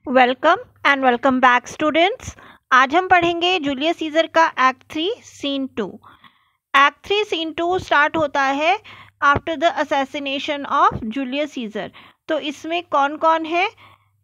Welcome and welcome back students. आज हम पढ़ेंगे जूलियस सीजर का act 3 scene 2। Act 3 scene 2 start होता है after the assassination of Julius Caesar. तो इसमें कौन कौन है?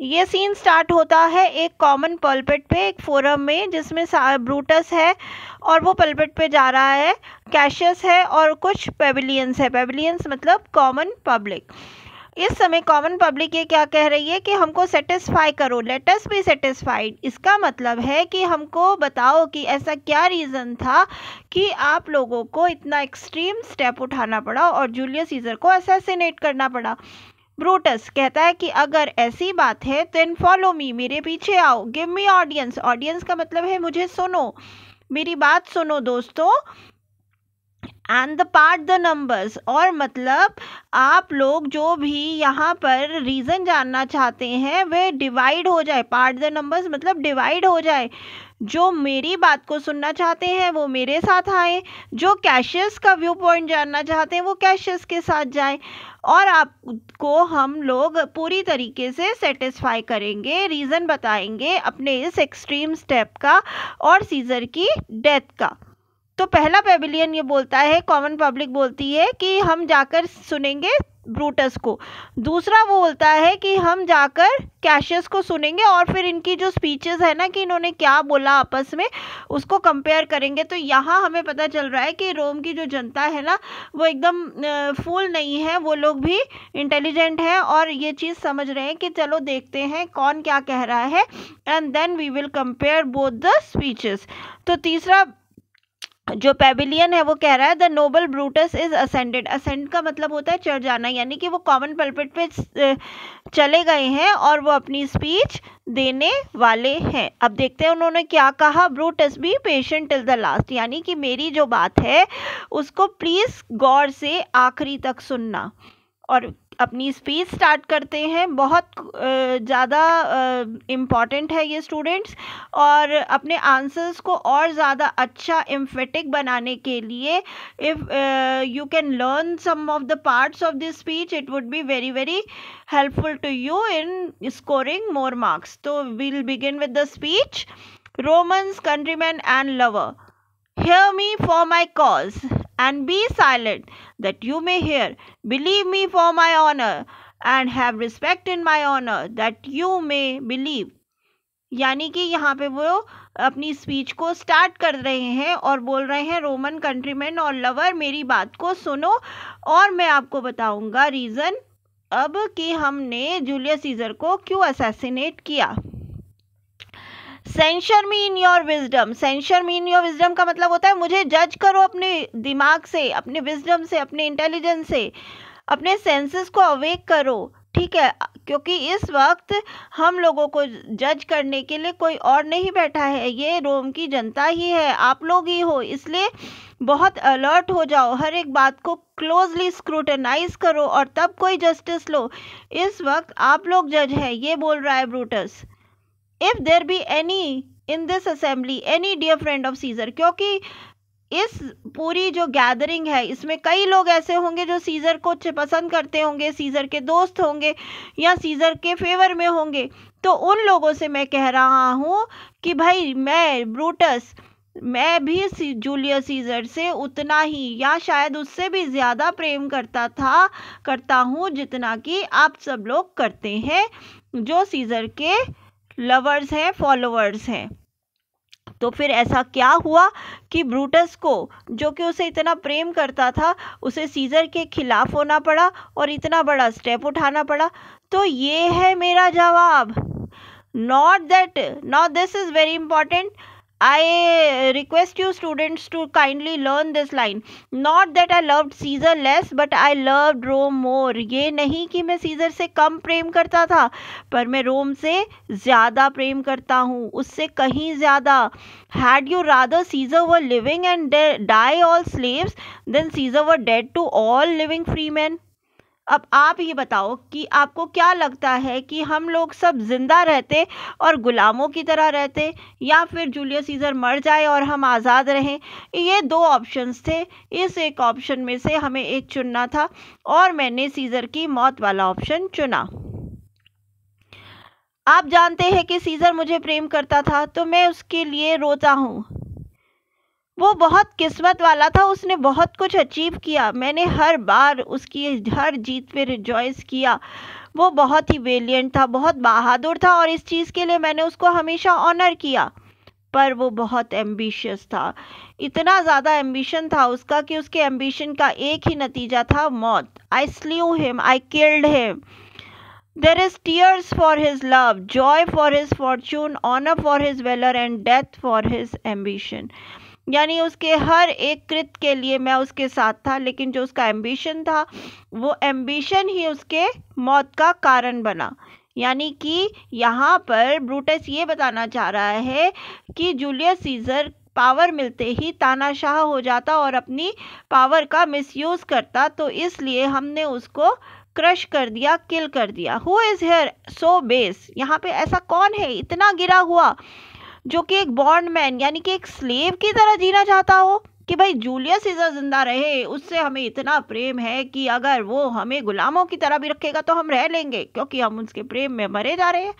ये सीन स्टार्ट होता है एक कॉमन पल्पिट पे, एक फोरम में, जिसमें ब्रूटस है और वो पल्पिट पे जा रहा है, कैशियस है और कुछ पेविलियंस है। पेविलियंस मतलब कॉमन पब्लिक। इस समय कॉमन पब्लिक ये क्या कह रही है कि हमको सेटिस्फाई करो, लेट अस बी सेटिस्फाइड। इसका मतलब है कि हमको बताओ कि ऐसा क्या रीज़न था कि आप लोगों को इतना एक्सट्रीम स्टेप उठाना पड़ा और जूलियस सीजर को असैसिनेट करना पड़ा। ब्रूटस कहता है कि अगर ऐसी बात है देन फॉलो मी, मेरे पीछे आओ, गिव मी ऑडियंस। ऑडियंस का मतलब है मुझे सुनो, मेरी बात सुनो दोस्तों। And the part the numbers, और मतलब आप लोग जो भी यहाँ पर रीज़न जानना चाहते हैं वे डिवाइड हो जाए। पार्ट द नंबर्स मतलब डिवाइड हो जाए। जो मेरी बात को सुनना चाहते हैं वो मेरे साथ आए, जो कैशियस का व्यू पॉइंट जानना चाहते हैं वो कैशियस के साथ जाएं, और आपको हम लोग पूरी तरीके से सेटिस्फाई करेंगे, रीज़न बताएंगे अपने इस एक्सट्रीम स्टेप का और सीजर की डेथ का। तो पहला पेविलियन ये बोलता है, कॉमन पब्लिक बोलती है कि हम जाकर सुनेंगे ब्रूटस को। दूसरा वो बोलता है कि हम जाकर कैशियस को सुनेंगे और फिर इनकी जो स्पीचेस है ना कि इन्होंने क्या बोला आपस में, उसको कंपेयर करेंगे। तो यहाँ हमें पता चल रहा है कि रोम की जो जनता है ना वो एकदम फूल नहीं है, वो लोग भी इंटेलिजेंट है और ये चीज़ समझ रहे हैं कि चलो देखते हैं कौन क्या कह रहा है, and then we will compare both the speeches. तो तीसरा जो पेविलियन है वो कह रहा है the noble Brutus is ascended. Ascend का मतलब होता है चढ़ जाना, यानी कि वो कॉमन पल्पिट पे चले गए हैं और वो अपनी स्पीच देने वाले हैं। अब देखते हैं उन्होंने क्या कहा। Brutus be patient till the last, यानी कि मेरी जो बात है उसको प्लीज़ गौर से आखिरी तक सुनना। और अपनी स्पीच स्टार्ट करते हैं। बहुत ज़्यादा इम्पॉर्टेंट है ये स्टूडेंट्स, और अपने आंसर्स को और ज़्यादा अच्छा एम्फेटिक बनाने के लिए if you can learn some of the parts of this speech, it would be very very helpful to you in scoring more marks. तो we'll begin with the speech. Romans, countryman and lover, hear me for my cause, and be silent that you may hear. Believe me for my honor, and have respect in my honor, that you may believe. यानी कि यहाँ पे वो अपनी speech को start कर रहे हैं और बोल रहे हैं, रोमन, कंट्रीमैन और लवर, मेरी बात को सुनो और मैं आपको बताऊंगा रीज़न अब कि हमने जूलियस सीजर को क्यों असैसिनेट किया। सेंशर मी in your wisdom. सेंशर me in your wisdom का मतलब होता है मुझे जज करो अपने दिमाग से, अपने विजडम से, अपने इंटेलिजेंस से, अपने सेंसेस को अवेक करो, ठीक है। क्योंकि इस वक्त हम लोगों को जज करने के लिए कोई और नहीं बैठा है, ये रोम की जनता ही है, आप लोग ही हो। इसलिए बहुत अलर्ट हो जाओ, हर एक बात को क्लोजली स्क्रूटनाइज करो और तब कोई जस्टिस लो। इस वक्त आप लोग जज हैं, ये बोल रहा है Brutus. If there be any in this assembly any dear friend of Caesar, क्योंकि इस पूरी जो गैदरिंग है इसमें कई लोग ऐसे होंगे जो सीजर को पसंद करते होंगे, सीजर के दोस्त होंगे या सीजर के फेवर में होंगे। तो उन लोगों से मैं कह रहा हूँ कि भाई मैं ब्रूटस, मैं भी जूलियस सीजर से उतना ही या शायद उससे भी ज़्यादा प्रेम करता हूँ जितना कि आप सब लोग करते हैं जो सीजर के लवर्स हैं, फॉलोअर्स हैं। तो फिर ऐसा क्या हुआ कि ब्रूटस को, जो कि उसे इतना प्रेम करता था, उसे सीजर के खिलाफ होना पड़ा और इतना बड़ा स्टेप उठाना पड़ा? तो ये है मेरा जवाब। Not that, not this is very important. I request you students to kindly learn this line. Not that I loved Caesar less, but I loved Rome more. ये नहीं कि मैं सीजर से कम प्रेम करता था, पर मैं रोम से ज़्यादा प्रेम करता हूँ, उससे कहीं ज़्यादा. Had you rather Caesar were living and die all slaves, then Caesar were dead to all living free men. अब आप ही बताओ कि आपको क्या लगता है कि हम लोग सब जिंदा रहते और गुलामों की तरह रहते, या फिर जूलियस सीजर मर जाए और हम आज़ाद रहें? ये दो ऑप्शंस थे, इस एक ऑप्शन में से हमें एक चुनना था और मैंने सीजर की मौत वाला ऑप्शन चुना. आप जानते हैं कि सीजर मुझे प्रेम करता था, तो मैं उसके लिए रोता हूँ। वो बहुत किस्मत वाला था, उसने बहुत कुछ अचीव किया। मैंने हर बार उसकी हर जीत पे रिजॉइस किया। वो बहुत ही वेलिएंट था, बहुत बहादुर था, और इस चीज़ के लिए मैंने उसको हमेशा ऑनर किया। पर वो बहुत एम्बिशियस था, इतना ज़्यादा एम्बिशन था उसका कि उसके एम्बिशन का एक ही नतीजा था, मौत। I slew him, I killed him. There is tears for his love, joy for his fortune, honor for his valor and death for his ambition. यानी उसके हर एक कृत्य के लिए मैं उसके साथ था, लेकिन जो उसका एम्बिशन था, वो एम्बिशन ही उसके मौत का कारण बना। यानी कि यहाँ पर ब्रूटस ये बताना चाह रहा है कि जूलियस सीजर पावर मिलते ही तानाशाह हो जाता और अपनी पावर का मिसयूज़ करता, तो इसलिए हमने उसको क्रश कर दिया, किल कर दिया। Who is here so base, यहाँ पे ऐसा कौन है इतना गिरा हुआ जो कि एक बॉन्डमैन यानी कि एक स्लेव की तरह जीना चाहता हो कि भाई जूलियस सीजर जिंदा रहे, उससे हमें इतना प्रेम है कि अगर वो हमें गुलामों की तरह भी रखेगा तो हम रह लेंगे, क्योंकि हम उसके प्रेम में मरे जा रहे हैं।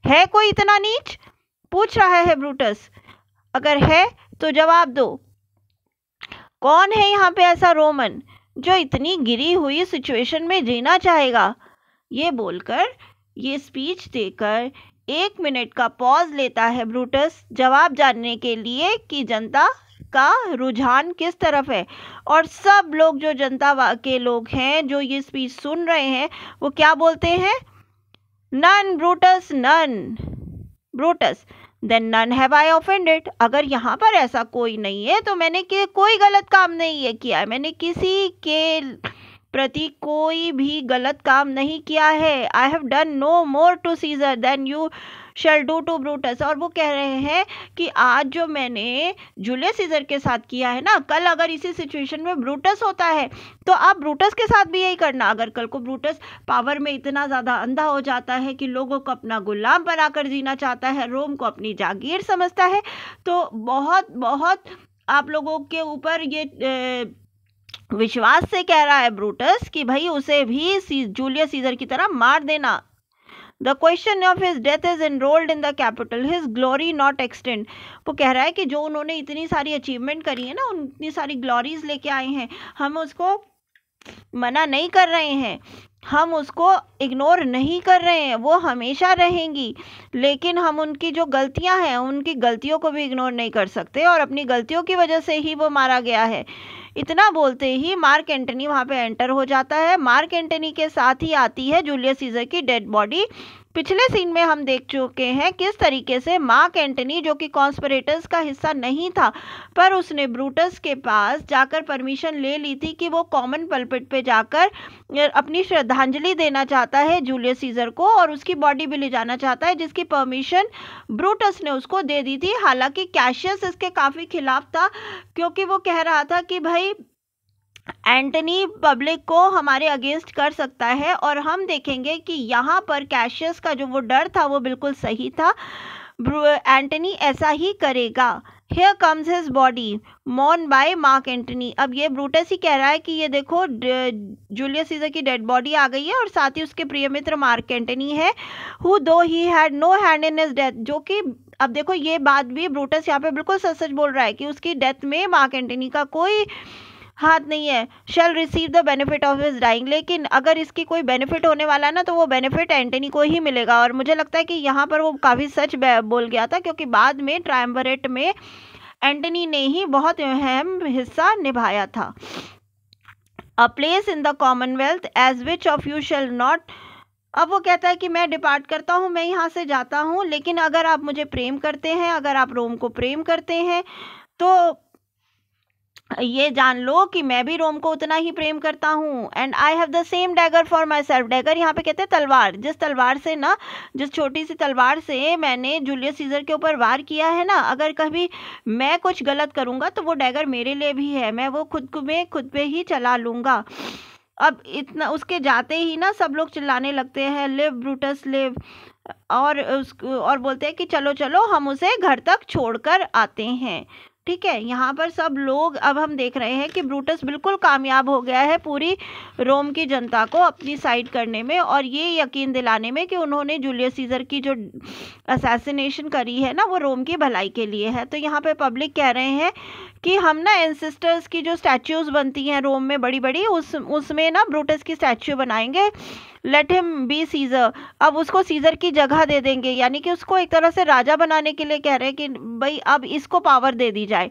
है कोई इतना नीच, पूछ रहा है ब्रूटस। अगर है तो जवाब दो, कौन है यहाँ पे ऐसा रोमन जो इतनी गिरी हुई सिचुएशन में जीना चाहेगा। ये बोलकर, ये स्पीच देकर 1 मिनट का पॉज लेता है ब्रूटस, जवाब जानने के लिए कि जनता का रुझान किस तरफ है। और सब लोग जो जनता के लोग हैं जो ये स्पीच सुन रहे हैं, वो क्या बोलते हैं? None Brutus, none Brutus, then none have I offended. अगर यहाँ पर ऐसा कोई नहीं है तो मैंने कोई गलत काम नहीं किया है, मैंने किसी के प्रति कोई भी गलत काम नहीं किया है। I have done no more to Caesar than you shall do to Brutus. और वो कह रहे हैं कि आज जो मैंने जूलियस सीजर के साथ किया है ना, कल अगर इसी सिचुएशन में ब्रूटस होता है तो आप ब्रूटस के साथ भी यही करना। अगर कल को ब्रूटस पावर में इतना ज़्यादा अंधा हो जाता है कि लोगों को अपना गुलाम बनाकर जीना चाहता है, रोम को अपनी जागीर समझता है, तो बहुत बहुत आप लोगों के ऊपर ये विश्वास से कह रहा है ब्रूटस कि भाई उसे भी जूलियस सीजर की तरह मार देना। The question of his death is enrolled in the capital, his glory not extend। वो कह रहा है कि जो उन्होंने इतनी सारी अचीवमेंट करी है ना, इतनी सारी ग्लोरीज लेके आए हैं, हम उसको मना नहीं कर रहे हैं, हम उसको इग्नोर नहीं कर रहे हैं, वो हमेशा रहेंगी। लेकिन हम उनकी जो गलतियां हैं, उनकी गलतियों को भी इग्नोर नहीं कर सकते, और अपनी गलतियों की वजह से ही वो मारा गया है। इतना बोलते ही मार्क एंटनी वहाँ पे एंटर हो जाता है। मार्क एंटनी के साथ ही आती है जूलियस सीजर की डेड बॉडी। पिछले सीन में हम देख चुके हैं किस तरीके से मार्क एंटनी, जो कि कॉन्स्पिरेटर्स का हिस्सा नहीं था, पर उसने ब्रूटस के पास जाकर परमिशन ले ली थी कि वो कॉमन पल्पिट पे जाकर अपनी श्रद्धांजलि देना चाहता है जूलियस सीजर को, और उसकी बॉडी भी ले जाना चाहता है, जिसकी परमिशन ब्रूटस ने उसको दे दी थी। हालांकि कैशियस इसके काफ़ी खिलाफ था, क्योंकि वो कह रहा था कि भाई एंटनी पब्लिक को हमारे अगेंस्ट कर सकता है, और हम देखेंगे कि यहाँ पर कैशियस का जो वो डर था वो बिल्कुल सही था। एंटनी ऐसा ही करेगा। Here comes his body, mourned by mark Antony. अब ये ब्रूटस ही कह रहा है कि ये देखो जूलियस सीजर की डेड बॉडी आ गई है, और साथ ही उसके प्रिय मित्र मार्क एंटनी है, who though he had no hand in his death। जो कि अब देखो ये बात भी ब्रूटस यहाँ पे बिल्कुल सच सच बोल रहा है कि उसकी डेथ में मार्क एंटनी का कोई हाथ नहीं है। Shall receive the benefit of his dying. लेकिन अगर इसकी कोई बेनिफिट होने वाला है ना, तो वो बेनिफिट एंटनी को ही मिलेगा। और मुझे लगता है कि यहाँ पर वो काफ़ी सच बोल गया था, क्योंकि बाद में ट्रायम्बरेट में एंटनी ने ही बहुत अहम हिस्सा निभाया था। A place in the commonwealth as which of you shall not. अब वो कहता है कि मैं डिपार्ट करता हूँ, मैं यहाँ से जाता हूँ, लेकिन अगर आप मुझे प्रेम करते हैं, अगर आप रोम को प्रेम करते हैं, तो ये जान लो कि मैं भी रोम को उतना ही प्रेम करता हूँ। And I have the same dagger for my self. Dagger यहाँ पे कहते हैं तलवार। जिस तलवार से ना, जिस छोटी सी तलवार से मैंने जूलियस सीजर के ऊपर वार किया है ना, अगर कभी मैं कुछ गलत करूँगा तो वो डैगर मेरे लिए भी है, मैं वो खुद पे ही चला लूँगा। अब इतना उसके जाते ही ना सब लोग चिल्लाने लगते हैं, लिव ब्रूटस लिव, और बोलते हैं कि चलो चलो हम उसे घर तक छोड़कर आते हैं। ठीक है, यहाँ पर सब लोग, अब हम देख रहे हैं कि ब्रूटस बिल्कुल कामयाब हो गया है पूरी रोम की जनता को अपनी साइड करने में और ये यकीन दिलाने में कि उन्होंने जूलियस सीजर की जो असैसिनेशन करी है ना वो रोम की भलाई के लिए है। तो यहाँ पे पब्लिक कह रहे हैं कि हम ना एंसेस्टर्स की जो स्टैच्यूज बनती हैं रोम में बड़ी बड़ी, उसमें ना ब्रूटस की स्टैच्यू बनाएंगे, लेट हिम बी सीजर। अब उसको सीजर की जगह दे देंगे, यानी कि उसको एक तरह से राजा बनाने के लिए कह रहे हैं कि भाई अब इसको पावर दे दी जाए,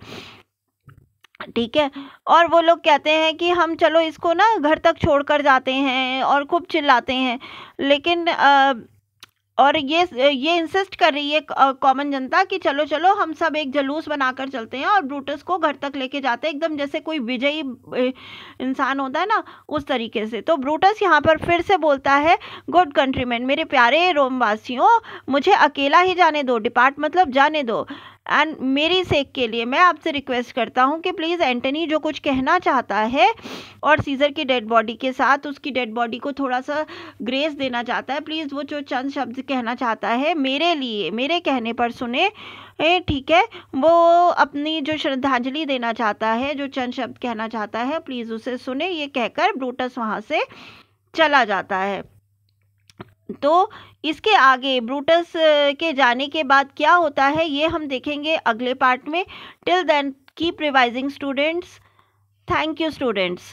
ठीक है। और वो लोग कहते हैं कि हम चलो इसको ना घर तक छोड़कर जाते हैं और खूब चिल्लाते हैं, लेकिन और ये इंसिस्ट कर रही है कॉमन जनता कि चलो चलो हम सब एक जुलूस बनाकर चलते हैं और ब्रूटस को घर तक लेके जाते हैं, एकदम जैसे कोई विजयी इंसान होता है ना उस तरीके से। तो ब्रूटस यहाँ पर फिर से बोलता है, गुड कंट्रीमैन, मेरे प्यारे रोमवासियों, मुझे अकेला ही जाने दो, डिपार्ट मतलब जाने दो। एंड मेरी सेक के लिए मैं आपसे रिक्वेस्ट करता हूँ कि प्लीज़ एंटनी जो कुछ कहना चाहता है और सीजर की डेड बॉडी के साथ उसकी डेड बॉडी को थोड़ा सा ग्रेस देना चाहता है, प्लीज़ वो जो चंद शब्द कहना चाहता है मेरे लिए, मेरे कहने पर सुने, ठीक है। वो अपनी जो श्रद्धांजलि देना चाहता है, जो चंद शब्द कहना चाहता है, प्लीज़ उसे सुने। ये कहकर ब्रूटस वहाँ से चला जाता है। तो इसके आगे ब्रूटस के जाने के बाद क्या होता है ये हम देखेंगे अगले पार्ट में। Till then keep revising students. Thank you students.